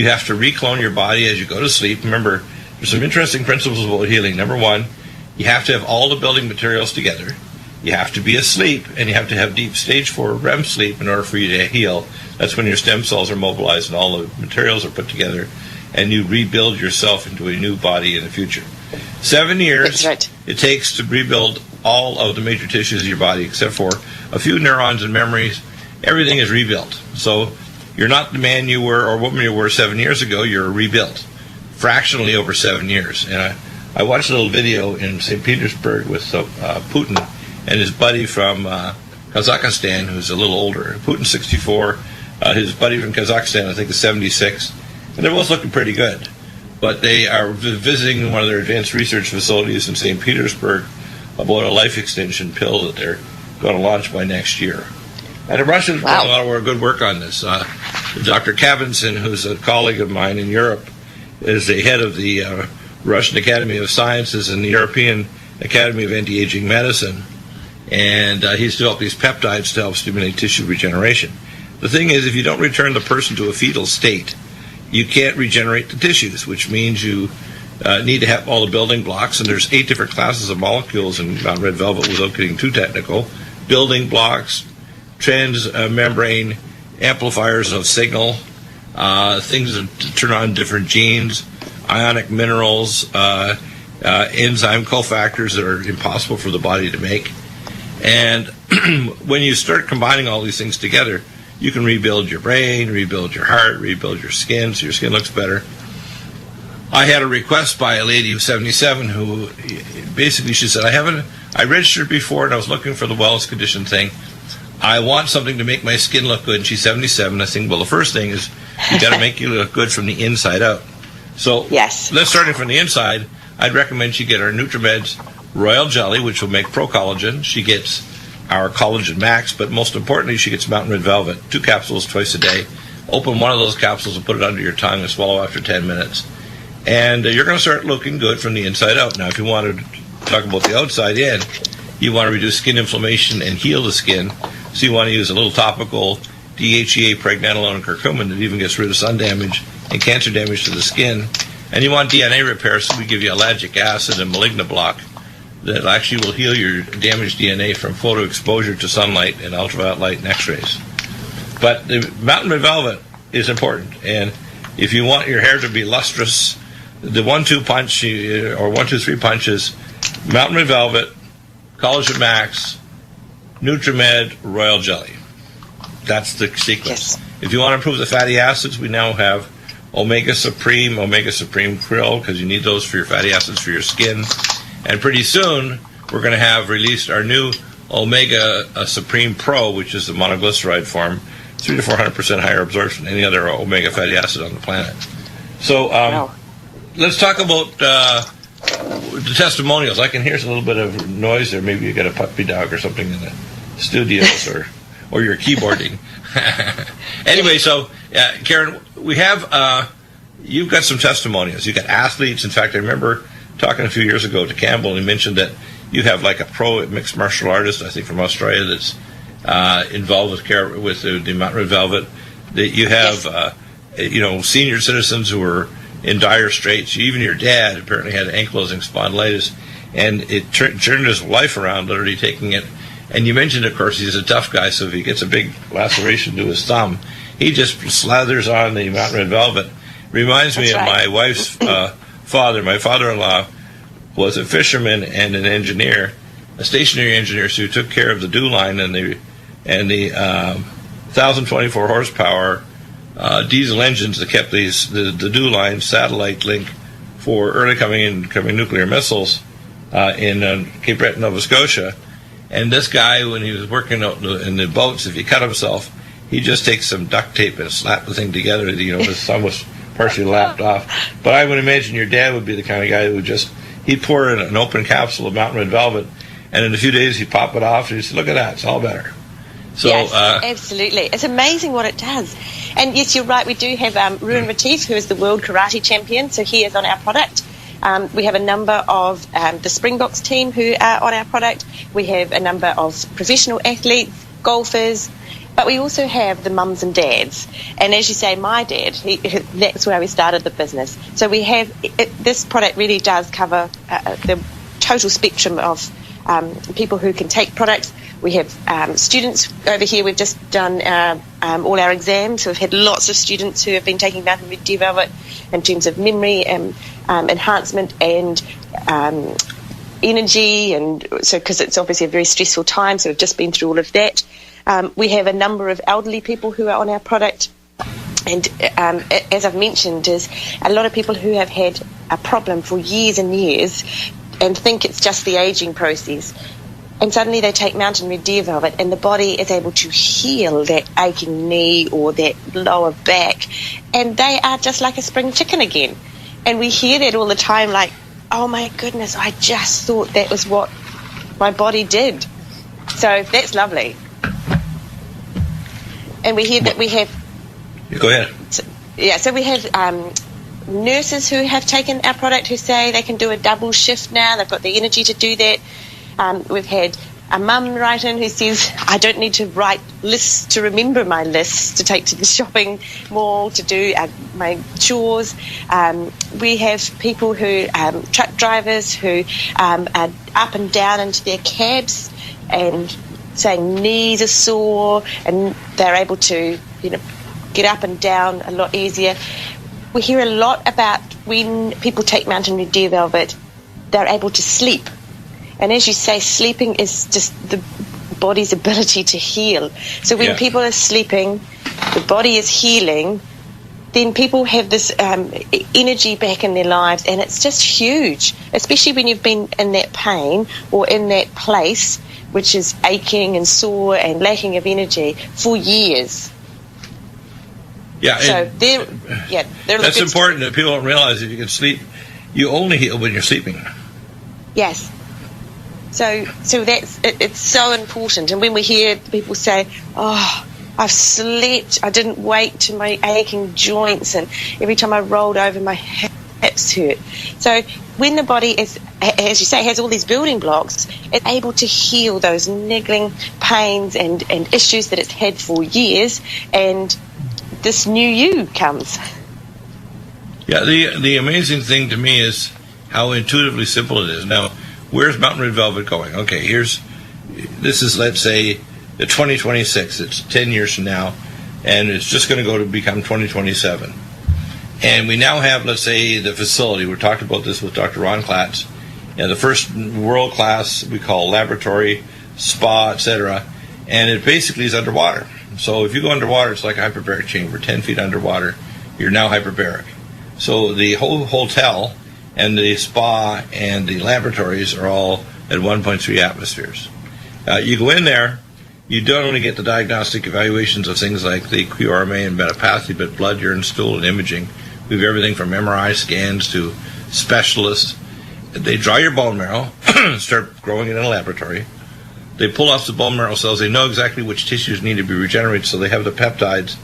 You have to reclone your body as you go to sleep. Remember, there's some interesting principles about healing. Number one, you have to have all the building materials together. You have to be asleep, and you have to have deep stage 4 REM sleep in order for you to heal. That's when your stem cells are mobilized and all the materials are put together, and you rebuild yourself into a new body in the future. 7 years it takes to rebuild all of the major tissues of your body, except for a few neurons and memories. Everything is rebuilt. So you're not the man you were or woman you were 7 years ago. You're rebuilt fractionally over 7 years. And I watched a little video in St. Petersburg with Putin and his buddy from Kazakhstan, who's a little older. Putin's 64. His buddy from Kazakhstan, I think, is 76. And they're both looking pretty good. But they are visiting one of their advanced research facilities in St. Petersburg about a life extension pill that they're going to launch by next year. And the Russians did a lot of good work on this. Dr. Kavinsin, who's a colleague of mine in Europe, is the head of the Russian Academy of Sciences and the European Academy of Anti-Aging Medicine. And he's developed these peptides to help stimulate tissue regeneration. The thing is, if you don't return the person to a fetal state, you can't regenerate the tissues, which means you need to have all the building blocks. And there's 8 different classes of molecules in red velvet without getting too technical. Building blocks, transmembrane amplifiers of signal, things that turn on different genes, ionic minerals, enzyme cofactors that are impossible for the body to make. And when you start combining all these things together, you can rebuild your brain, rebuild your heart, rebuild your skin, so your skin looks better. I had a request by a lady who's 77 who basically, she said, I registered before and I was looking for the wellness condition thing. I want something to make my skin look good. And she's 77. I think, well, the first thing is you got to make you look good from the inside out. So let's start from the inside. I'd recommend she get our Nutrimed's Royal Jelly, which will make pro-collagen. She gets our Collagen Max, but most importantly, she gets Mountain Red Velvet, 2 capsules twice a day. Open one of those capsules and put it under your tongue and swallow after 10 minutes. And you're going to start looking good from the inside out. Now, if you want to talk about the outside in, you want to reduce skin inflammation and heal the skin. So you want to use a little topical DHEA, pregnenolone, and curcumin that even gets rid of sun damage and cancer damage to the skin. And you want DNA repair, so we give you ellagic acid and malignant block that actually will heal your damaged DNA from photo exposure to sunlight and ultraviolet light and x-rays. But the Mountain Red Velvet is important. And if you want your hair to be lustrous, the 1-2 punch, or 1-2-3 punches, Mountain Red Velvet, Collagen Max, Nutrimed, Royal Jelly. That's the sequence. Yes. If you want to improve the fatty acids, we now have Omega Supreme Krill, because you need those for your fatty acids for your skin. And pretty soon, we're going to have released our new Omega Supreme Pro, which is the monoglyceride form, 300 to 400% higher absorption than any other omega fatty acid on the planet. So let's talk about the testimonials. I can hear a little bit of noise there. Maybe you got a puppy dog or something in the studios, or you're keyboarding. Anyway, so Karen, we have you've got some testimonials. You've got athletes. In fact, I remember talking a few years ago to Campbell, and he mentioned that you have like a pro mixed martial artist, I think from Australia, that's involved with the Mountain Red Velvet. That you have senior citizens who are in dire straits. Even your dad apparently had ankylosing spondylitis, and it turned his life around, literally taking it. And you mentioned, of course, he's a tough guy, so if he gets a big laceration to his thumb, he just slathers on the Mountain Red Velvet. Reminds me of my wife's father. My father-in-law was a fisherman and an engineer, a stationary engineer, so he took care of the dew line and the 1,024 horsepower diesel engines that kept the dew line satellite link for early coming nuclear missiles in Cape Breton, Nova Scotia. And this guy, when he was working out in the boats, if he cut himself, he'd just take some duct tape and slap the thing together. His thumb was partially lapped off. But I would imagine your dad would be the kind of guy who he'd pour in an open capsule of Mountain Red Velvet, and in a few days he'd pop it off, and he'd say, look at that, it's all better. So, yes, absolutely. It's amazing what it does. And yes, you're right, we do have Ruben Retief, who is the world karate champion, so he is on our product. We have a number of the Springboks team who are on our product. We have a number of professional athletes, golfers, But we also have the mums and dads. And as you say, my dad, that's where we started the business. So we have, this product really does cover the total spectrum of people who can take products. We have students over here. We've just done all our exams. So we've had lots of students who have been taking Mountain Red Deer Velvet in terms of memory enhancement and energy, and so because it's obviously a very stressful time, so we've just been through all of that. We have a number of elderly people who are on our product, and as I've mentioned, is a lot of people who have had a problem for years and years and think it's just the aging process, and suddenly they take Mountain Red Deer Velvet and the body is able to heal that aching knee or that lower back, and they are just like a spring chicken again. And we hear that all the time, like, oh my goodness, I just thought that was what my body did. So that's lovely. And we hear that we have... Go ahead. So we have nurses who have taken our product who say they can do a double shift now. They've got the energy to do that. We've had a mum write in who says, I don't need to write lists to remember my lists to take to the shopping mall to do my chores. We have people who, truck drivers who are up and down into their cabs and saying knees are sore, and they're able to, get up and down a lot easier. We hear a lot about when people take Mountain Red Deer Velvet, they're able to sleep. And as you say, sleeping is just the body's ability to heal. So when people are sleeping, the body is healing, then people have this energy back in their lives, and it's just huge, especially when you've been in that pain or in that place, which is aching and sore and lacking of energy for years. Yeah, so that's important that people don't realize. If you can sleep, you only heal when you're sleeping. Yes. So that's it's so important. And when we hear people say, "Oh, I've slept, I didn't wake to my aching joints, and every time I rolled over, my hips hurt." So when the body is, as you say, has all these building blocks, it's able to heal those niggling pains and issues that it's had for years, and this new you comes. Yeah, the amazing thing to me is how intuitively simple it is. Now, where's Mountain Red Velvet going? Okay, this is, let's say, the 2026. It's 10 years from now, and it's just going to go to become 2027. And we now have, let's say, the facility. We talked about this with Dr. Ron Klatz. The first world-class, we call laboratory, spa, etc. And it basically is underwater. So if you go underwater, it's like a hyperbaric chamber. 10 feet underwater, you're now hyperbaric. So the whole hotel and the spa and the laboratories are all at 1.3 atmospheres. You go in there, you don't only get the diagnostic evaluations of things like the QRMA and metapathy, but blood, urine, stool, and imaging. We have everything from MRI scans to specialists. They draw your bone marrow, start growing it in a laboratory. They pull off the bone marrow cells. They know exactly which tissues need to be regenerated, so they have the peptides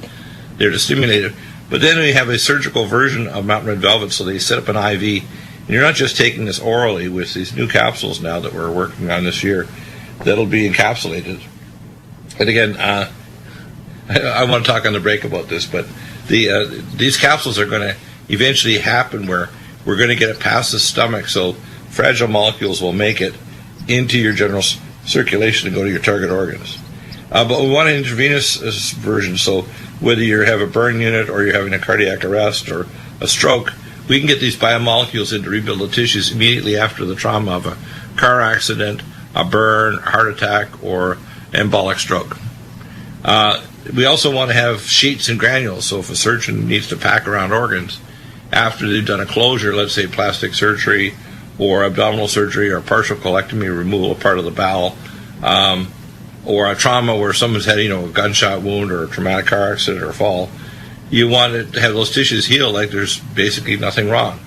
there to stimulate it. But then we have a surgical version of Mountain Red Velvet, so they set up an IV. And you're not just taking this orally with these new capsules now that we're working on this year that'll be encapsulated. And again, I want to talk on the break about this, but these capsules are going to eventually happen where we're going to get it past the stomach, so fragile molecules will make it into your general circulation and go to your target organs. But we want an intravenous version, so whether you have a burn unit or you're having a cardiac arrest or a stroke, we can get these biomolecules in to rebuild the tissues immediately after the trauma of a car accident, a burn, a heart attack, or embolic stroke. We also want to have sheets and granules, so if a surgeon needs to pack around organs after they've done a closure, let's say plastic surgery or abdominal surgery or partial colectomy, removal of part of the bowel, or a trauma where someone's had a gunshot wound or a traumatic car accident or fall, you want to have those tissues heal like there's basically nothing wrong.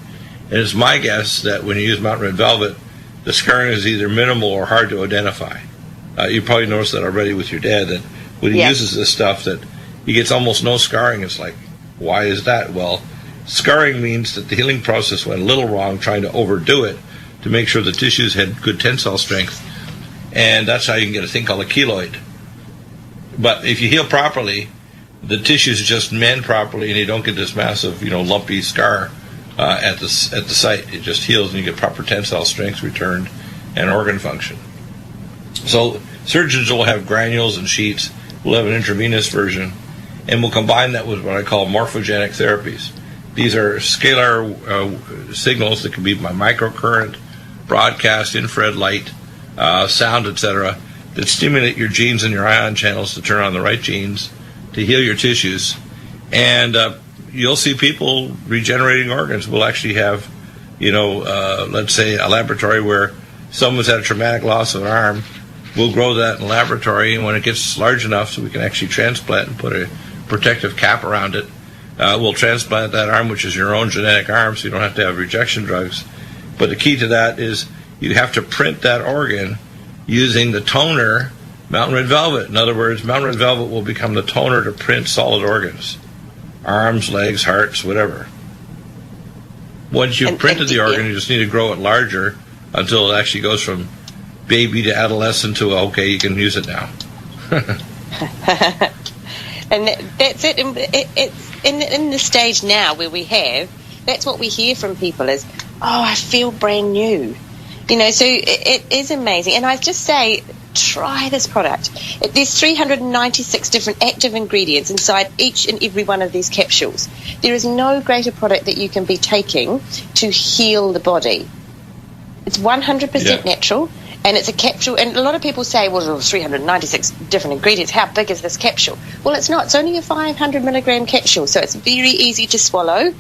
And it's my guess that when you use Mountain Red Velvet, the scarring is either minimal or hard to identify. You probably noticed that already with your dad, that when he uses this stuff, that he gets almost no scarring. It's like, why is that? Well, scarring means that the healing process went a little wrong, trying to overdo it to make sure the tissues had good tensile strength. And that's how you can get a thing called a keloid. But if you heal properly, the tissues just mend properly, and you don't get this massive, lumpy scar at the site. It just heals, and you get proper tensile strength returned and organ function. So surgeons will have granules and sheets. We'll have an intravenous version, and we'll combine that with what I call morphogenic therapies. These are scalar signals that can be by microcurrent, broadcast, infrared light, sound, etc., that stimulate your genes and your ion channels to turn on the right genes to heal your tissues. And you'll see people regenerating organs. We'll actually have, let's say a laboratory where someone's had a traumatic loss of an arm. We'll grow that in the laboratory, and when it gets large enough so we can actually transplant and put a protective cap around it, we'll transplant that arm, which is your own genetic arm, so you don't have to have rejection drugs. But the key to that is you have to print that organ using the toner, Mountain Red Velvet. In other words, Mountain Red Velvet will become the toner to print solid organs. Arms, legs, hearts, whatever. Once you've printed the organ, you just need to grow it larger until it actually goes from baby to adolescent to, okay, you can use it now. And that's it. It's in the stage now where that's what we hear from people is, oh, I feel brand new. So it is amazing. And I just say, try this product. There's 396 different active ingredients inside each and every one of these capsules. There is no greater product that you can be taking to heal the body. It's 100% natural, and it's a capsule. And a lot of people say, well, there's 396 different ingredients. How big is this capsule? Well, it's not. It's only a 500 milligram capsule, so it's very easy to swallow.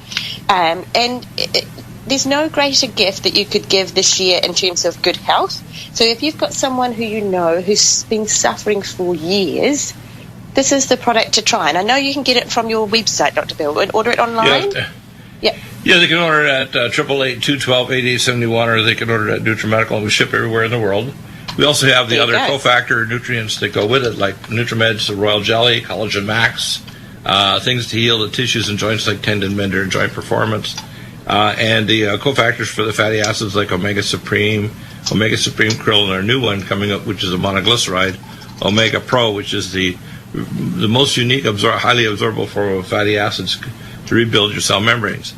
There's no greater gift that you could give this year in terms of good health. So if you've got someone who you know who's been suffering for years, this is the product to try. And I know you can get it from your website, Dr. Bill, and order it online. Yeah, they can order it at 888-212-8871, or they can order it at Nutrimedical, and we ship everywhere in the world. We also have the other cofactor nutrients that go with it, like Nutrimed's the Royal Jelly, Collagen Max, things to heal the tissues and joints like tendon mender and joint performance. And the cofactors for the fatty acids like Omega Supreme Krill, and our new one coming up, which is a monoglyceride, Omega Pro, which is the most unique, highly absorbable form of fatty acids to rebuild your cell membranes.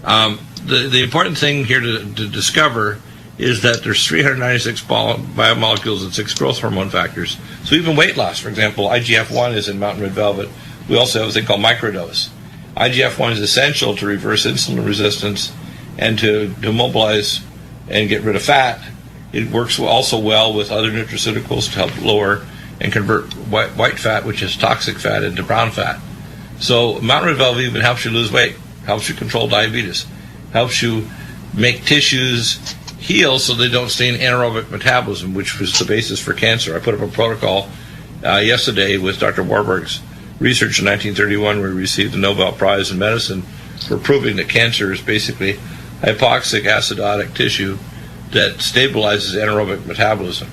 The important thing here to discover is that there's 396 biomolecules and 6 growth hormone factors. So even weight loss, for example, IGF-1 is in Mountain Red Velvet. We also have a thing called microdose. IGF-1 is essential to reverse insulin resistance and to mobilize and get rid of fat. It works also well with other nutraceuticals to help lower and convert white fat, which is toxic fat, into brown fat. So Mountain Red Velvet even helps you lose weight, helps you control diabetes, helps you make tissues heal so they don't stay in anaerobic metabolism, which was the basis for cancer. I put up a protocol yesterday with Dr. Warburg's research in 1931, where he received the Nobel Prize in Medicine for proving that cancer is basically hypoxic acidotic tissue that stabilizes anaerobic metabolism.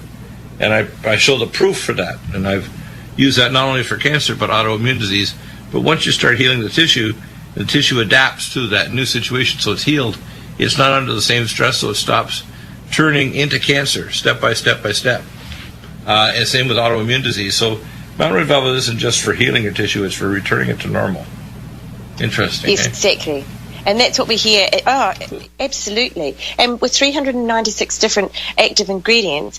And I show the proof for that, and I've used that not only for cancer but autoimmune disease. But once you start healing the tissue adapts to that new situation, so it's healed. It's not under the same stress, so it stops turning into cancer step by step by step. And same with autoimmune disease. So Mountain Red Velvet isn't just for healing your tissue, it's for returning it to normal. Interesting. Yes, exactly. And that's what we hear. Oh, absolutely. And with 396 different active ingredients,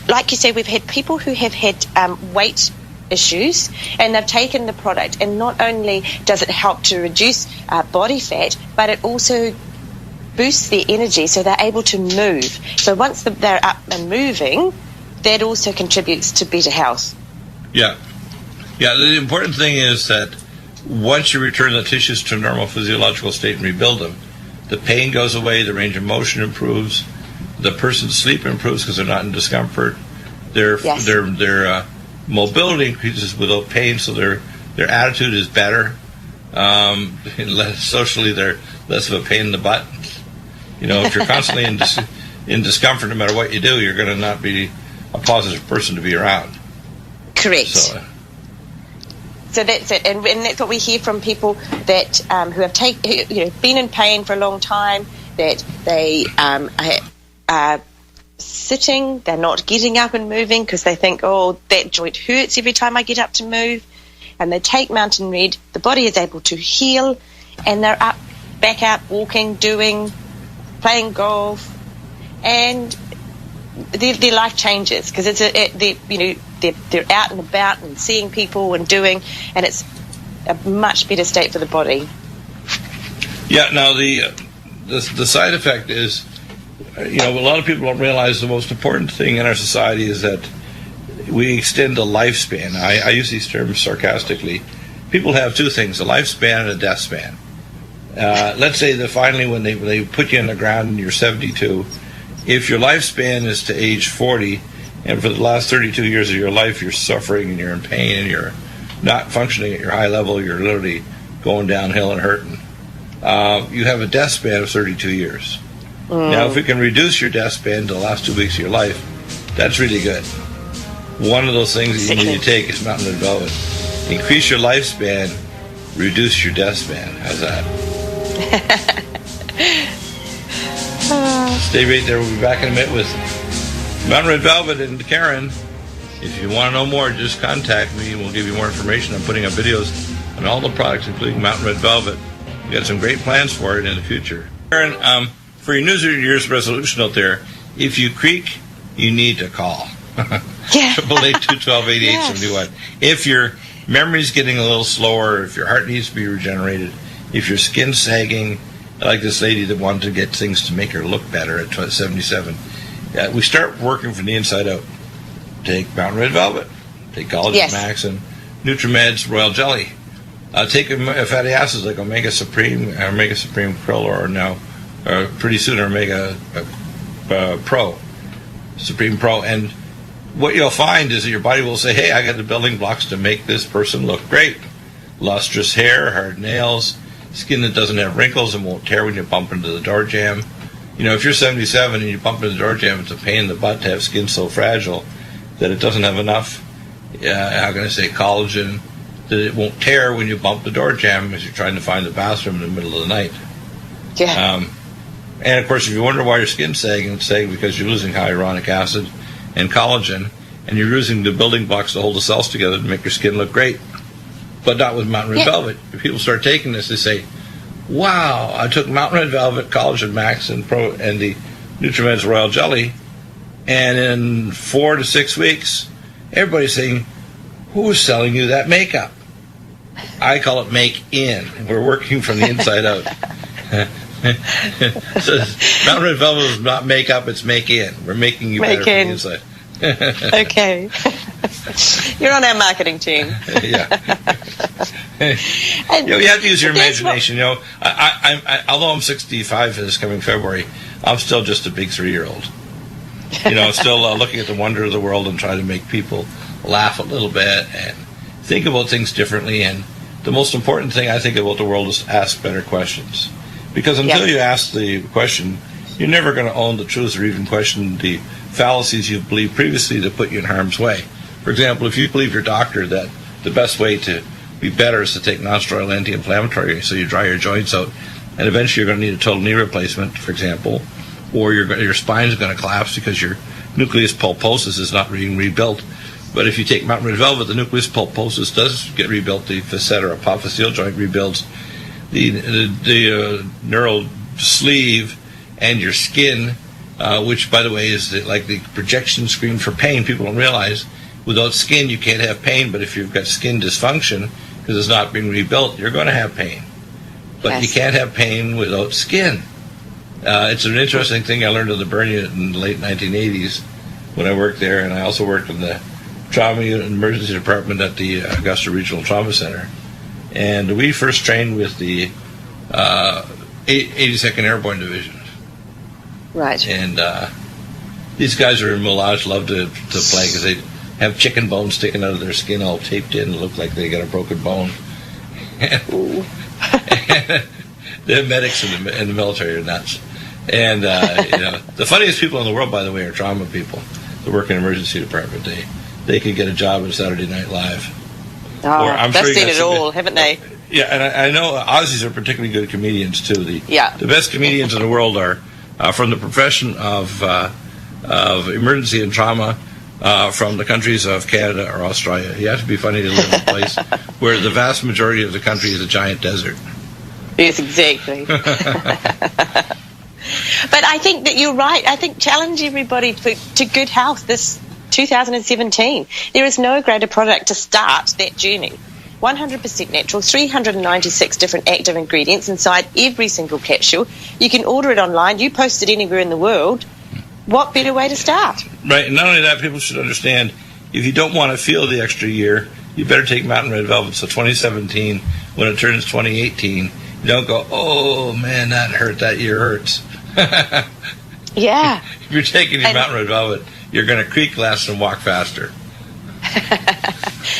like you say, we've had people who have had weight issues, and they've taken the product, and not only does it help to reduce body fat, but it also boosts their energy, so they're able to move. So once they're up and moving, that also contributes to better health. Yeah. The important thing is that once you return the tissues to a normal physiological state and rebuild them, the pain goes away, the range of motion improves, the person's sleep improves because they're not in discomfort, their mobility increases without pain, so their attitude is better. Socially, they're less of a pain in the butt. If you're constantly in discomfort, no matter what you do, you're going to not be a positive person to be around. Correct. So that's it, and that's what we hear from people that who have been in pain for a long time, that they sitting, they're not getting up and moving because they think, oh, that joint hurts every time I get up to move. And they take Mountain Red, the body is able to heal, and they're back out walking, playing golf, and their life changes because they're out and about and seeing people and doing, and it's a much better state for the body. Yeah. Now the side effect is, a lot of people don't realize the most important thing in our society is that we extend the lifespan. I use these terms sarcastically. People have two things: a lifespan and a death span. Let's say that finally, when they put you in the ground and you're 72, if your lifespan is to age 40, and for the last 32 years of your life you're suffering and you're in pain and you're not functioning at your high level, you're literally going downhill and hurting, you have a death span of 32 years. Now, if we can reduce your death span to the last 2 weeks of your life, that's really good. One of those things that you need to take is Mountain Red Velvet. Increase your lifespan, reduce your death span. How's that? Stay right there. We'll be back in a minute with Mountain Red Velvet and Karen. If you want to know more, just contact me and we'll give you more information. I'm putting up videos on all the products, including Mountain Red Velvet. We've got some great plans for it in the future. Karen, for your New Year's resolution out there, if you creak, you need to call. 888-212-8871. If your memory's getting a little slower, if your heart needs to be regenerated, if your skin's sagging, like this lady that wanted to get things to make her look better at 77, we start working from the inside out. Take Mountain Red Velvet, take Collagen Max and Nutrimed's Royal Jelly. Take fatty acids like Omega Supreme Krill, or now pretty soon Omega Pro, Supreme Pro. And what you'll find is that your body will say, hey, I got the building blocks to make this person look great. Lustrous hair, hard nails, skin that doesn't have wrinkles and won't tear when you bump into the door jamb. If you're 77 and you bump into the door jamb, it's a pain in the butt to have skin so fragile that it doesn't have enough, collagen, that it won't tear when you bump the door jamb as you're trying to find the bathroom in the middle of the night. Yeah. And, of course, if you wonder why your skin's sagging, it's sagging because you're losing hyaluronic acid and collagen, and you're using the building blocks to hold the cells together to make your skin look great. But not with Mountain Red Velvet. If people start taking this, they say, wow, I took Mountain Red Velvet, Collagen Max, and the Nutrimed's Royal Jelly, and in 4 to 6 weeks, everybody's saying, who is selling you that makeup? I call it make in. We're working from the inside out. So Mountain Red Velvet is not makeup, it's make in. We're making you better from the inside. Okay. You're on our marketing team. Yeah. You have to use your imagination. Although I'm 65 this coming February, I'm still just a big 3-year-old. Still looking at the wonder of the world and trying to make people laugh a little bit and think about things differently. And the most important thing I think about the world is ask better questions. Because until you ask the question, you're never going to own the truth or even question the fallacies you've believed previously that put you in harm's way. For example, if you believe your doctor that the best way to be better is to take non-steroidal anti-inflammatory so you dry your joints out, and eventually you're going to need a total knee replacement, for example, or your spine is going to collapse because your nucleus pulposus is not being rebuilt. But if you take Mountain Red Velvet, the nucleus pulposus does get rebuilt, the facet or apophyseal joint rebuilds, the neural sleeve, and your skin, which, by the way, is like the projection screen for pain. People don't realize without skin you can't have pain, but if you've got skin dysfunction because it's not being rebuilt, you're going to have pain. But you can't have pain without skin. It's an interesting thing I learned in the burn unit in the late 1980s when I worked there, and I also worked in the trauma unit and emergency department at the Augusta Regional Trauma Center. And we first trained with the 82nd Airborne Division. Right. And these guys are in Moulage, love to play because they have chicken bones sticking out of their skin all taped in and look like they got a broken bone. And the medics in the military are nuts. And the funniest people in the world, by the way, are trauma people that work in emergency department. They can get a job at Saturday Night Live. Oh, they've seen it all, haven't they? Yeah, and I know Aussies are particularly good comedians too. The best comedians in the world are from the profession of of emergency and trauma from the countries of Canada or Australia. You have to be funny to live in a place where the vast majority of the country is a giant desert. Yes, exactly. But I think that you're right. I think challenge everybody to good health this 2017. There is no greater product to start that journey. 100% natural, 396 different active ingredients inside every single capsule. You can order it online. You post it anywhere in the world. What better way to start? Right, and not only that, people should understand, if you don't want to feel the extra year, you better take Mountain Red Velvet. So 2017, when it turns 2018, you don't go, oh, man, that hurt. That year hurts. Yeah. If you're taking your Mountain Red Velvet, you're going to creak less and walk faster.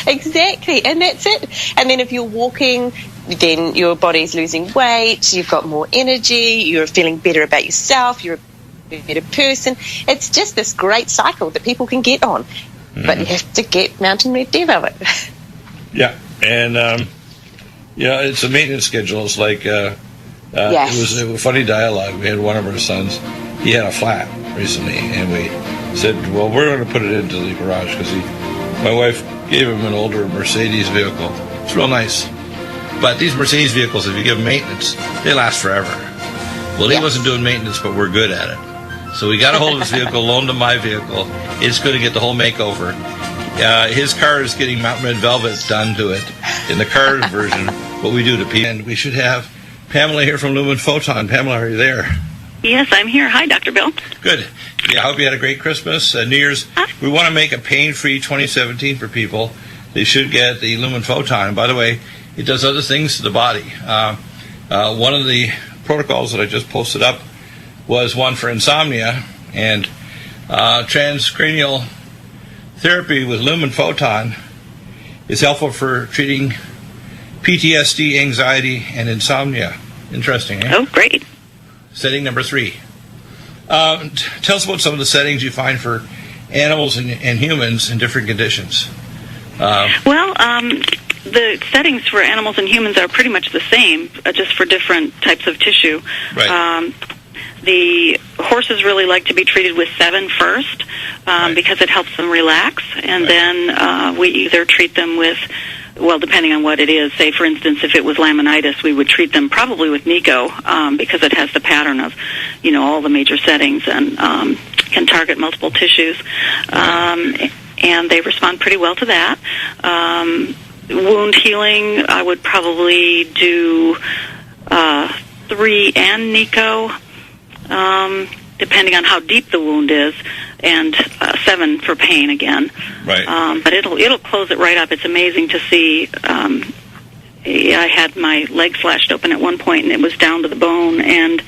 Exactly, and that's it. And then if you're walking, then your body's losing weight, you've got more energy, you're feeling better about yourself, you're a better person. It's just this great cycle that people can get on. But you have to get Mountain Red Velvet. Yeah, and it's a maintenance schedule. It's like Yes. It was a funny dialogue. We had one of our sons. He had a flat recently, and we said, "Well, we're going to put it into the garage because my wife gave him an older Mercedes vehicle. It's real nice, but these Mercedes vehicles, if you give them maintenance, they last forever. Well, he wasn't doing maintenance, but we're good at it. So we got a hold of his vehicle, loaned him my vehicle. It's going to get the whole makeover. His car is getting Mountain Red Velvet done to it in the car version. What we do to people, and we should have Pamela here from Lumen Photon. Pamela, are you there? Yes, I'm here. Hi, Dr. Bill. Good. Yeah, I hope you had a great Christmas, New Year's. We want to make a pain-free 2017 for people. They should get the Lumen Photon. By the way, it does other things to the body. One of the protocols that I just posted up was one for insomnia, and transcranial therapy with Lumen Photon is helpful for treating PTSD, anxiety, and insomnia. Interesting, eh? Oh, great. Setting number 3. Tell us about some of the settings you find for animals and humans in different conditions. The settings for animals and humans are pretty much the same, just for different types of tissue. Right. The horses really like to be treated with 7 first because it helps them relax, and then we either treat them with, well, depending on what it is. Say, for instance, if it was laminitis, we would treat them probably with Nico because it has the pattern of, all the major settings and can target multiple tissues. And they respond pretty well to that. Wound healing, I would probably do 3 and Nico, depending on how deep the wound is, and 7 for pain again. Right. But it'll close it right up. It's amazing to see. I had my leg slashed open at one point, and it was down to the bone, and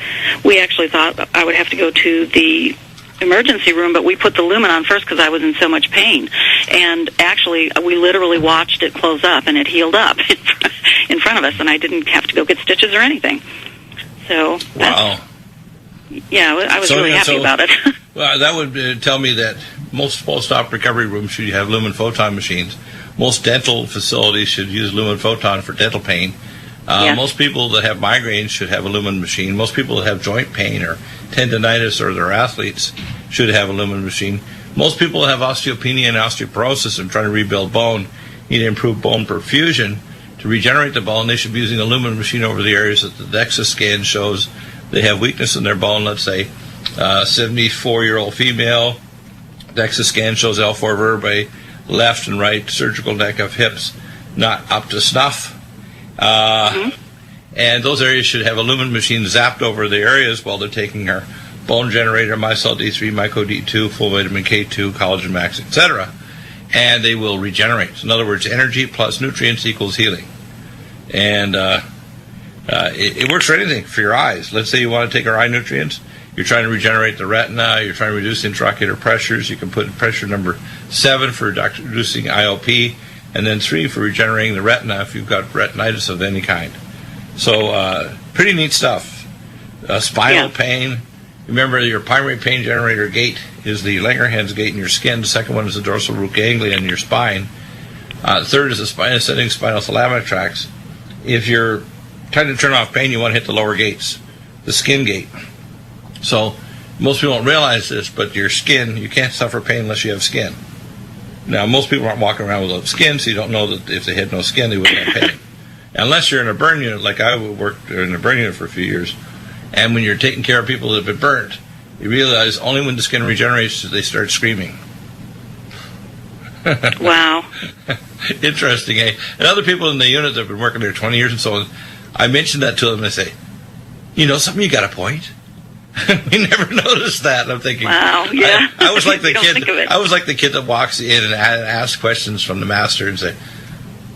we actually thought I would have to go to the emergency room, but we put the lumen on first because I was in so much pain. And actually, we literally watched it close up, and it healed up in front of us, and I didn't have to go get stitches or anything. So, wow. Yeah, I was really happy about it. Well, that would tell me that most post-op recovery rooms should have Lumen Photon machines. Most dental facilities should use Lumen Photon for dental pain. Most people that have migraines should have a Lumen machine. Most people that have joint pain or tendonitis or they're athletes should have a Lumen machine. Most people that have osteopenia and osteoporosis and trying to rebuild bone need to improve bone perfusion to regenerate the bone. They should be using a Lumen machine over the areas that the DEXA scan shows they have weakness in their bone. Let's say 74-year-old female, DEXA scan shows L4 vertebrae, left and right surgical neck of hips not up to snuff. And those areas should have a Lumen machine zapped over the areas while they're taking our bone generator, Mycel D3, Myco D2, full vitamin K2, collagen max, etc. And they will regenerate. In other words, energy plus nutrients equals healing. And it works for anything, for your eyes. Let's say you want to take our eye nutrients. You're trying to regenerate the retina. You're trying to reduce intraocular pressures. You can put pressure number 7 for reducing IOP, and then 3 for regenerating the retina if you've got retinitis of any kind. So pretty neat stuff. Spinal pain. Remember, your primary pain generator gate is the Langerhans gate in your skin. The second one is the dorsal root ganglia in your spine. Third is the ascending spinal thalamic tracts. If you're trying to turn off pain, you want to hit the lower gates, the skin gate. So Most people don't realize this, but your skin, you can't suffer pain unless you have skin. Now, most people aren't walking around without skin, so you don't know that if they had no skin, they wouldn't have pain. Unless you're in a burn unit, like I worked in a burn unit for a few years, and when you're taking care of people that have been burnt, you realize only when the skin regenerates do they start screaming. Wow. Interesting, eh? And other people in the unit that have been working there 20 years and so on, I mentioned that to them, and they say, you know something, you got a point. We never noticed that. And I'm thinking, wow, yeah. I was like the Don't kid. think of it. I was like the kid that walks in and asks questions from the master and say,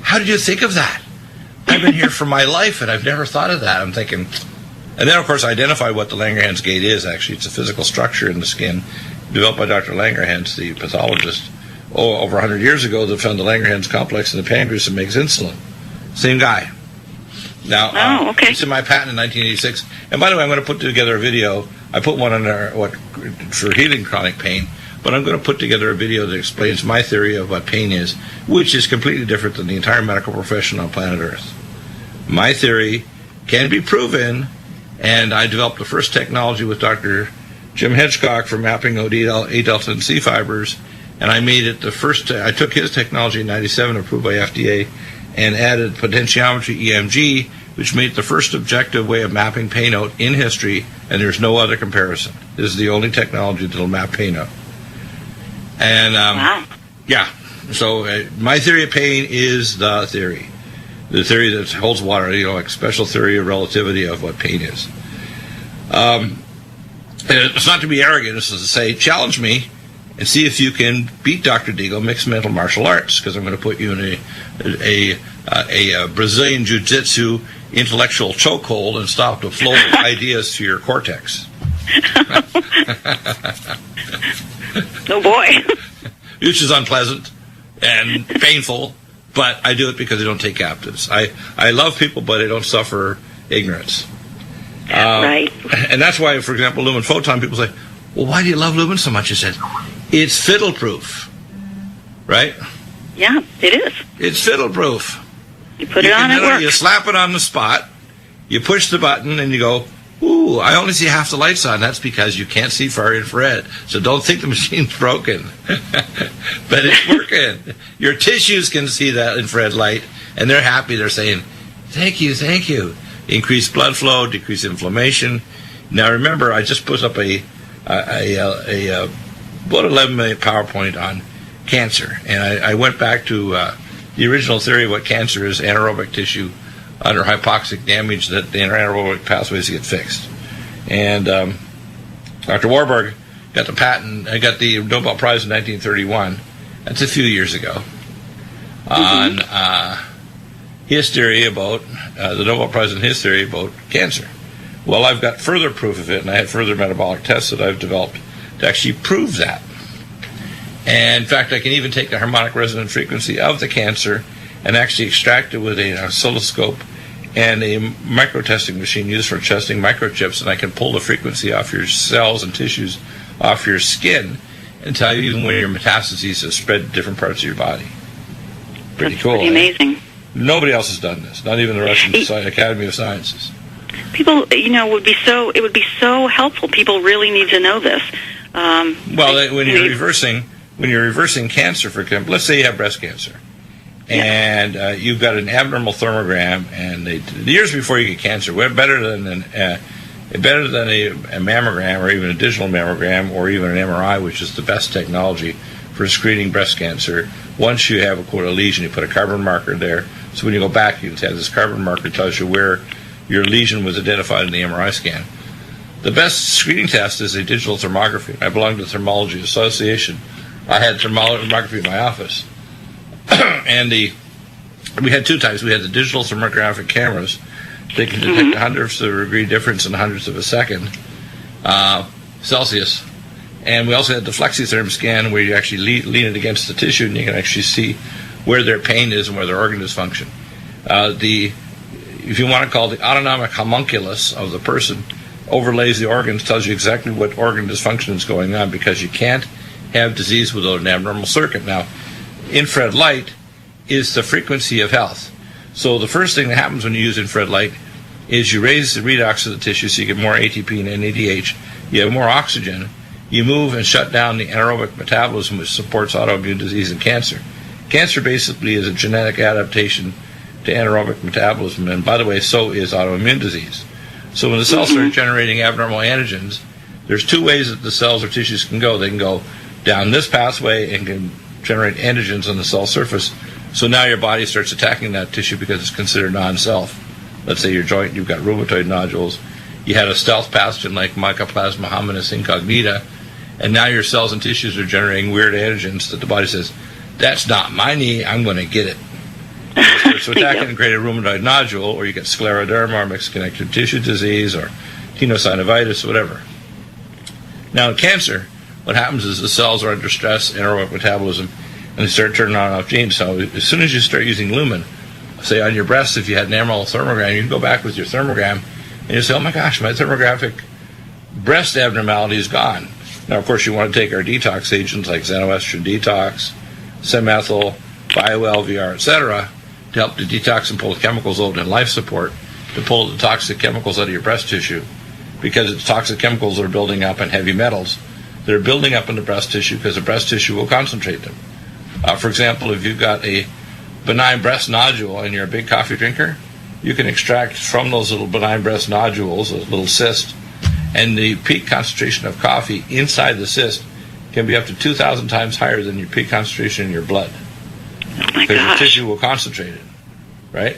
"How did you think of that? I've been here for my life and I've never thought of that." I'm thinking, and then of course I identify what the Langerhans gate is. Actually, it's a physical structure in the skin developed by Dr. Langerhans, the pathologist, over 100 years ago, that found the Langerhans complex in the pancreas that makes insulin. Same guy. Now, okay. It's in my patent in 1986. And by the way, I'm going to put together a video. I put one on there for healing chronic pain, but I'm going to put together a video that explains my theory of what pain is, which is completely different than the entire medical profession on planet Earth. My theory can be proven, and I developed the first technology with Dr. Jim Hedgecock for mapping out A delta and C fibers, and I made it the first. I took his technology in '97, approved by FDA, and added potentiometry EMG, which made it the first objective way of mapping pain out in history, and there's no other comparison. This is the only technology that will map pain out. And wow. Yeah, so my theory of pain is the theory that holds water. Like special theory of relativity of what pain is. It's not to be arrogant. It's to say, challenge me and see if you can beat Dr. Deagle mixed mental martial arts, because I'm going to put you in a Brazilian jiu-jitsu intellectual chokehold and stop the flow of ideas to your cortex. Oh boy. Which is unpleasant and painful, but I do it because I don't take captives. I love people, but I don't suffer ignorance. Right. And that's why, for example, Lumen Photon, people say, well, why do you love Lumen so much? I said, it's fiddle-proof, right? Yeah, it is. It's fiddle-proof. You put it on, it works. You slap it on the spot, you push the button, and you go, ooh, I only see half the lights on. That's because you can't see far infrared. So don't think the machine's broken. But it's working. Your tissues can see that infrared light, and they're happy. They're saying, thank you, thank you. Increase blood flow, decrease inflammation. Now remember, I just put up a about 11-minute PowerPoint on cancer, and I went back to the original theory of what cancer is: anaerobic tissue under hypoxic damage that the anaerobic pathways get fixed. And Dr. Warburg got the patent. I got the Nobel Prize in 1931. That's a few years ago. On his theory about the Nobel Prize in his theory about cancer. Well, I've got further proof of it, and I had further metabolic tests that I've developed to actually prove that. And in fact, I can even take the harmonic resonant frequency of the cancer and actually extract it with an oscilloscope and a microtesting machine used for testing microchips, and I can pull the frequency off your cells and tissues off your skin and tell you even where your metastases have spread to different parts of your body. Pretty cool. Pretty amazing. Nobody else has done this, not even the Russian Academy of Sciences. People, it would be so helpful. People really need to know this. When you're reversing cancer, for example, let's say you have breast cancer, and you've got an abnormal thermogram, and the years before you get cancer, better than a mammogram or even a digital mammogram or even an MRI, which is the best technology for screening breast cancer. Once you have a lesion, you put a carbon marker there. So when you go back, you can have this carbon marker tells you where your lesion was identified in the MRI scan. The best screening test is a digital thermography. I belong to the Thermology Association. I had thermography in my office. And we had two types. We had the digital thermographic cameras. They can detect hundredths of a degree difference in hundredths of a second Celsius. And we also had the flexitherm scan, where you actually lean it against the tissue and you can actually see where their pain is and where their organ dysfunction. If you want to call it the autonomic homunculus of the person, overlays the organs, tells you exactly what organ dysfunction is going on, because you can't have disease without an abnormal circuit. Now, infrared light is the frequency of health. So the first thing that happens when you use infrared light is you raise the redox of the tissue so you get more ATP and NADH. you have more oxygen, you move and shut down the anaerobic metabolism, which supports autoimmune disease and cancer. Cancer basically is a genetic adaptation to anaerobic metabolism, and by the way, so is autoimmune disease. So when the cells start generating abnormal antigens, there's two ways that the cells or tissues can go. They can go down this pathway and can generate antigens on the cell surface. So now your body starts attacking that tissue because it's considered non-self. Let's say your joint, you've got rheumatoid nodules. You had a stealth pathogen like Mycoplasma hominis incognita, and now your cells and tissues are generating weird antigens that the body says, that's not my knee, I'm going to get it. So attacking and create a rheumatoid nodule, or you get scleroderma or mixed connective tissue disease or tenosynovitis, whatever. Now in cancer, what happens is the cells are under stress, anaerobic metabolism, and they start turning on and off genes. So as soon as you start using lumen, say on your breast, if you had an abnormal thermogram, you can go back with your thermogram and you say, oh my gosh, my thermographic breast abnormality is gone. Now, of course, you want to take our detox agents like xenoestrogen detox, Semethyl, BioLVR, etc., to help to detox and pull the chemicals out and life support, to pull the toxic chemicals out of your breast tissue, because it's toxic chemicals that are building up and heavy metals. They're building up in the breast tissue because the breast tissue will concentrate them. For example, if you've got a benign breast nodule and you're a big coffee drinker, you can extract from those little benign breast nodules, a little cyst, and the peak concentration of coffee inside the cyst can be up to 2,000 times higher than your peak concentration in your blood. Oh my because gosh. the tissue will concentrate it, right?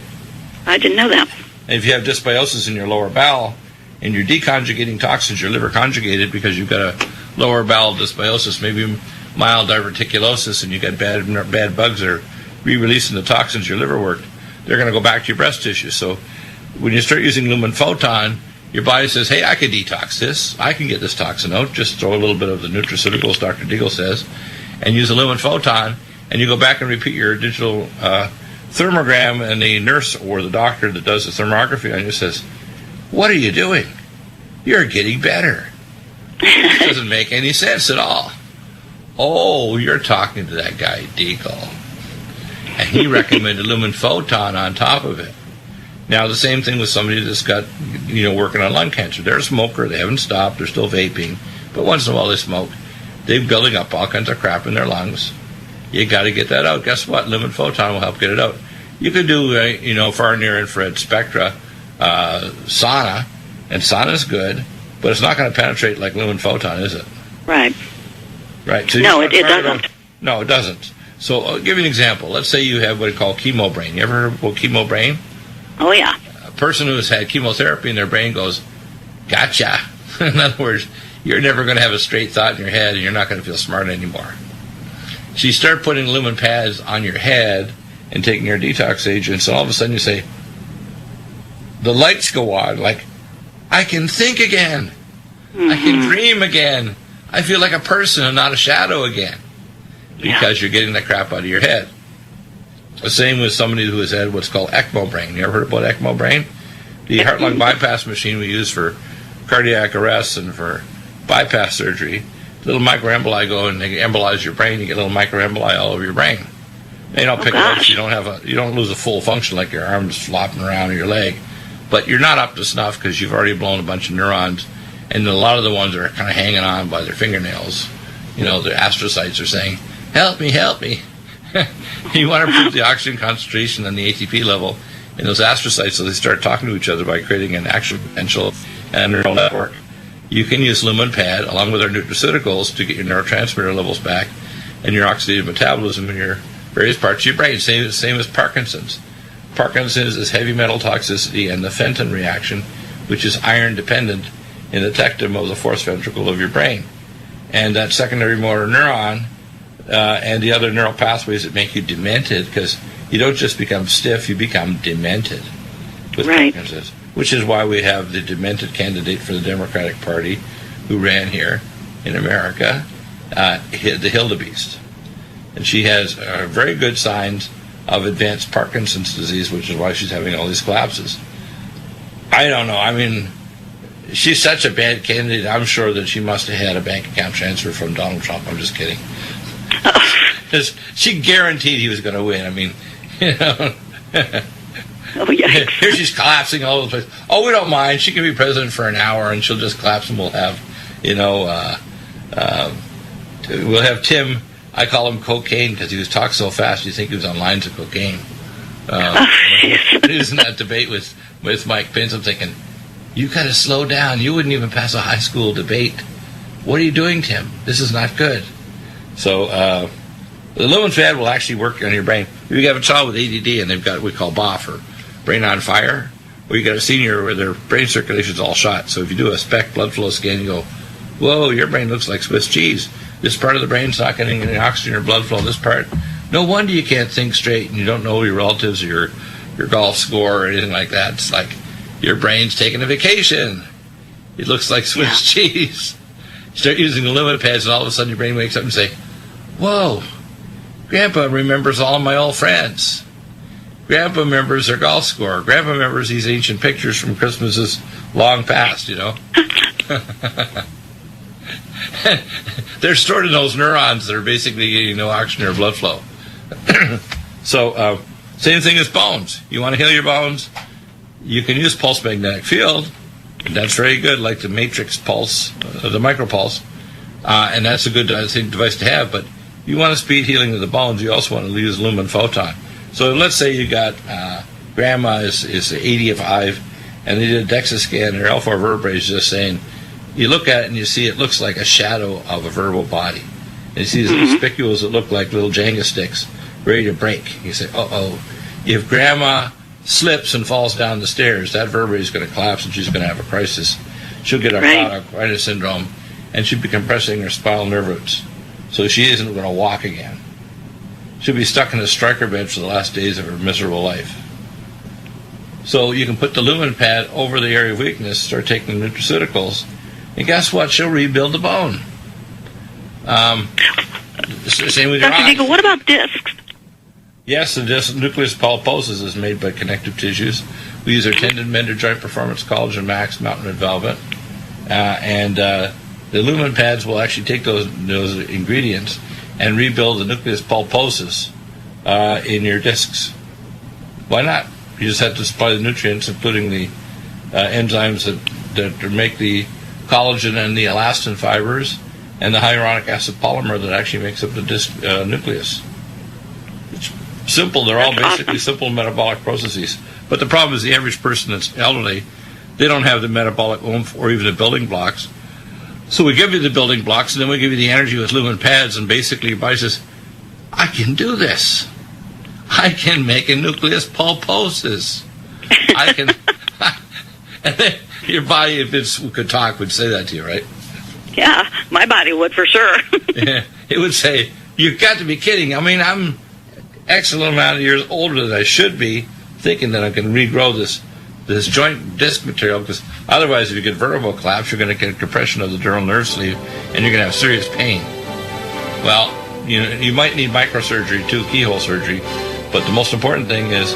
I didn't know that. And if you have dysbiosis in your lower bowel and you're deconjugating toxins, your liver conjugated because you've got a lower bowel dysbiosis, maybe mild diverticulosis, and you got bad bugs that are re-releasing the toxins your liver worked, they're going to go back to your breast tissue. So when you start using lumen photon, your body says, hey, I can detox this. I can get this toxin out. Just throw a little bit of the nutraceuticals, Dr. Deagle says, and use a lumen photon, and you go back and repeat your digital thermogram, and the nurse or the doctor that does the thermography on you says, what are you doing? You're getting better. It doesn't make any sense at all. Oh, you're talking to that guy, Deagle. And he recommended lumen photon on top of it. Now, the same thing with somebody that's got, working on lung cancer. They're a smoker. They haven't stopped. They're still vaping. But once in a while they smoke. They're building up all kinds of crap in their lungs. You got to get that out. Guess what? Lumen photon will help get it out. You could do, far near infrared spectra, sauna, and sauna's good, but it's not going to penetrate like lumen photon, is it? Right. Right. So No, it doesn't. No, it doesn't. So I'll give you an example. Let's say you have what we call chemo brain. You ever heard about chemo brain? Oh, yeah. A person who has had chemotherapy in their brain goes, gotcha. In other words, you're never going to have a straight thought in your head and you're not going to feel smart anymore. So you start putting lumen pads on your head and taking your detox agents, and all of a sudden you say, the lights go on, like, I can think again. Mm-hmm. I can dream again. I feel like a person and not a shadow again. Because you're getting that crap out of your head. The same with somebody who has had what's called ECMO brain. You ever heard about ECMO brain? The heart-lung bypass machine we use for cardiac arrest and for bypass surgery. Little microemboli go and they embolize your brain. You get little microemboli all over your brain. They don't pick it up, so you don't lose a full function like your arms flopping around or your leg. But you're not up to snuff because you've already blown a bunch of neurons, and a lot of the ones are kind of hanging on by their fingernails. The astrocytes are saying, help me, help me. You want to improve the oxygen concentration and the ATP level in those astrocytes so they start talking to each other by creating an action potential and a neural network. You can use lumen pad along with our nutraceuticals to get your neurotransmitter levels back and your oxidative metabolism in your various parts of your brain. Same as Parkinson's. Parkinson's is heavy metal toxicity and the Fenton reaction, which is iron dependent in the tectum of the fourth ventricle of your brain. And that secondary motor neuron and the other neural pathways that make you demented, because you don't just become stiff, you become demented with Parkinson's, which is why we have the demented candidate for the Democratic Party who ran here in America, the Hildebeest. And she has very good signs of advanced Parkinson's disease, which is why she's having all these collapses. I don't know. I mean, she's such a bad candidate, I'm sure that she must have had a bank account transfer from Donald Trump. I'm just kidding. Because she guaranteed he was going to win. I mean, Oh, yeah. Here she's collapsing all over the place. Oh, we don't mind. She can be president for an hour, and she'll just collapse, and we'll have, We'll have Tim. I call him cocaine because he was talking so fast you think he was on lines of cocaine. He was in that debate with Mike Pence. I'm thinking, you got to slow down. You wouldn't even pass a high school debate. What are you doing, Tim? This is not good. So the lumen pad will actually work on your brain. If you have a child with ADD and they've got what we call BOF, or brain on fire, or you got a senior where their brain circulation is all shot. So if you do a SPECT blood flow scan, you go, whoa, your brain looks like Swiss cheese. This part of the brain's not getting any oxygen or blood flow. This part, no wonder you can't think straight and you don't know your relatives or your golf score or anything like that. It's like your brain's taking a vacation. It looks like Swiss cheese. You start using the lumen pads and all of a sudden your brain wakes up and say, whoa, Grandpa remembers all of my old friends. Grandpa remembers their golf score. Grandpa remembers these ancient pictures from Christmases long past, They're stored in those neurons that are basically getting no oxygen or blood flow. So, same thing as bones. You want to heal your bones? You can use pulse magnetic field. That's very good, like the matrix pulse, the micropulse. And that's a good device to have. But you want to speed healing of the bones, you also want to use lumen photon. So let's say you got grandma is 85, and they did a DEXA scan, and her L4 vertebrae is just saying, you look at it and you see it looks like a shadow of a vertebral body. And you see these little spicules that look like little Jenga sticks ready to break. You say, uh-oh, if grandma slips and falls down the stairs, that vertebrae is going to collapse and she's going to have a crisis. She'll get arthritis syndrome, and she'll be compressing her spinal nerve roots. So she isn't going to walk again. She'll be stuck in a striker bed for the last days of her miserable life. So you can put the lumen pad over the area of weakness, start taking the nutraceuticals, and guess what? She'll rebuild the bone. Same with your eyes. Dr. Deagle, what about discs? Yes, the nucleus pulposus is made by connective tissues. We use our tendon mender, joint performance, collagen max, mountain red velvet, and the lumen pads will actually take those ingredients and rebuild the nucleus pulposus in your discs. Why not? You just have to supply the nutrients, including the enzymes that make the collagen and the elastin fibers, and the hyaluronic acid polymer that actually makes up the disc nucleus. It's simple. They're all basically simple metabolic processes. But the problem is the average person that's elderly, they don't have the metabolic oomph or even the building blocks. So we give you the building blocks, and then we give you the energy with lumen pads, and basically your body says, I can do this. I can make a nucleus pulposus. I can... And then your body, if it could talk, would say that to you, right? Yeah, my body would for sure. Yeah, it would say, you've got to be kidding. I mean, I'm excellent amount of years older than I should be, thinking that I can regrow this joint disc material, because otherwise if you get vertebral collapse, you're going to get compression of the dural nerve sleeve, and you're going to have serious pain. Well, you might need microsurgery too, keyhole surgery, but the most important thing is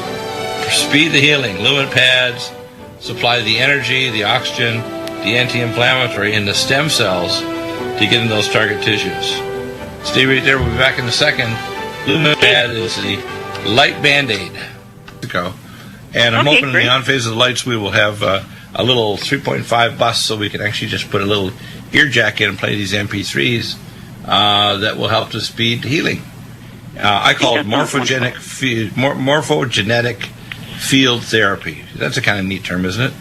speed the healing. Lumen pads supply the energy, the oxygen, the anti-inflammatory, and the stem cells to get in those target tissues. Stay right there. We'll be back in a second. Lumen pad is the light Band-Aid. And I'm hoping in the on phase of the lights we will have a little 3.5 bus, so we can actually just put a little ear jack in and play these MP3s that will help to speed healing. I call it morphogenetic field therapy. That's a kind of neat term, isn't it?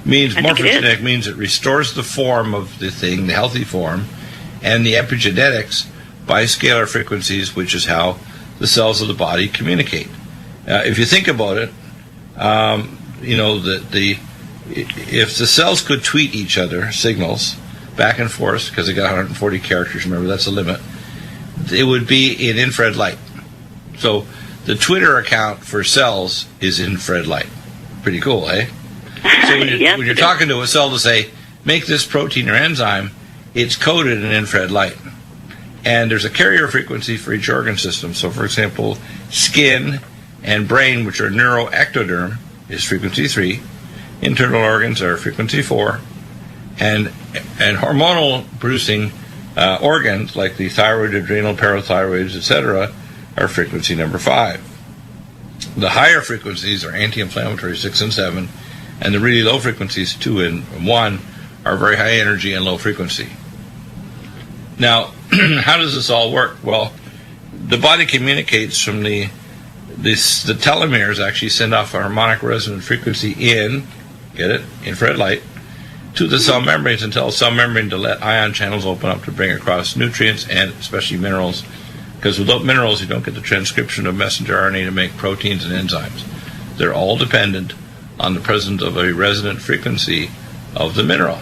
Morphogenetic means it restores the form of the thing, the healthy form, and the epigenetics by scalar frequencies, which is how the cells of the body communicate. If you think about it, if the cells could tweet each other signals back and forth, because they got 140 characters, remember that's the limit, it would be in infrared light. So the Twitter account for cells is infrared light. Pretty cool, eh? So when you're talking to a cell to say, make this protein or enzyme, it's coded in infrared light. And there's a carrier frequency for each organ system. So, for example, skin and brain, which are neuroectoderm, is frequency 3. Internal organs are frequency 4. And hormonal producing organs, like the thyroid, adrenal, parathyroids, etc., are frequency number 5. The higher frequencies are anti-inflammatory, 6 and 7, and the really low frequencies, 2 and 1, are very high energy and low frequency. Now, how does this all work? Well, the body communicates from the telomeres actually send off a harmonic resonant frequency in, get it, infrared light, to the cell membranes and tell the cell membrane to let ion channels open up to bring across nutrients and especially minerals. Because without minerals, you don't get the transcription of messenger RNA to make proteins and enzymes. They're all dependent on the presence of a resonant frequency of the mineral.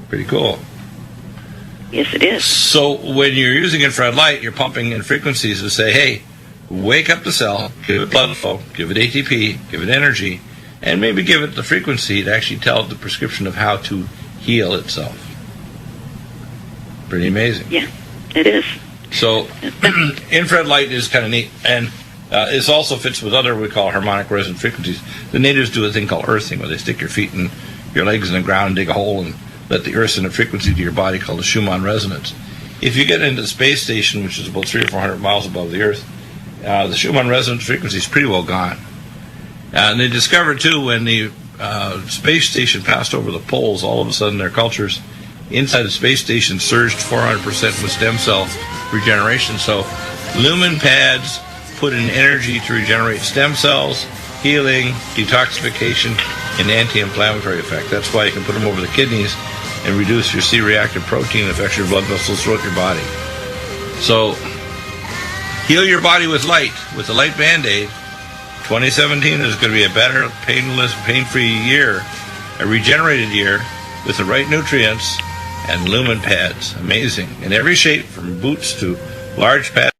Pretty cool. Yes, it is. So when you're using infrared light, you're pumping in frequencies to say, hey, wake up the cell, give it blood flow, give it ATP, give it energy, and maybe give it the frequency to actually tell it the prescription of how to heal itself. Pretty amazing. Yeah, it is. So infrared light is kind of neat, and this also fits with other we call harmonic resonant frequencies. The natives do a thing called earthing, where they stick your feet and your legs in the ground, dig a hole, and let the earth send a frequency to your body called the Schumann resonance. If you get into the space station, which is about 300 or 400 miles above the Earth, the Schumann resonance frequency is pretty well gone. And they discovered, too, when the space station passed over the poles, all of a sudden their cultures inside the space station surged 400% with stem cell regeneration. So lumen pads put in energy to regenerate stem cells, healing, detoxification, and anti-inflammatory effect. That's why you can put them over the kidneys and reduce your C-reactive protein that affects your blood vessels throughout your body. So heal your body with light, with the light Band-Aid. 2017 is going to be a better, painless, pain-free year, a regenerated year with the right nutrients and lumen pads. Amazing. In every shape, from boots to large pads.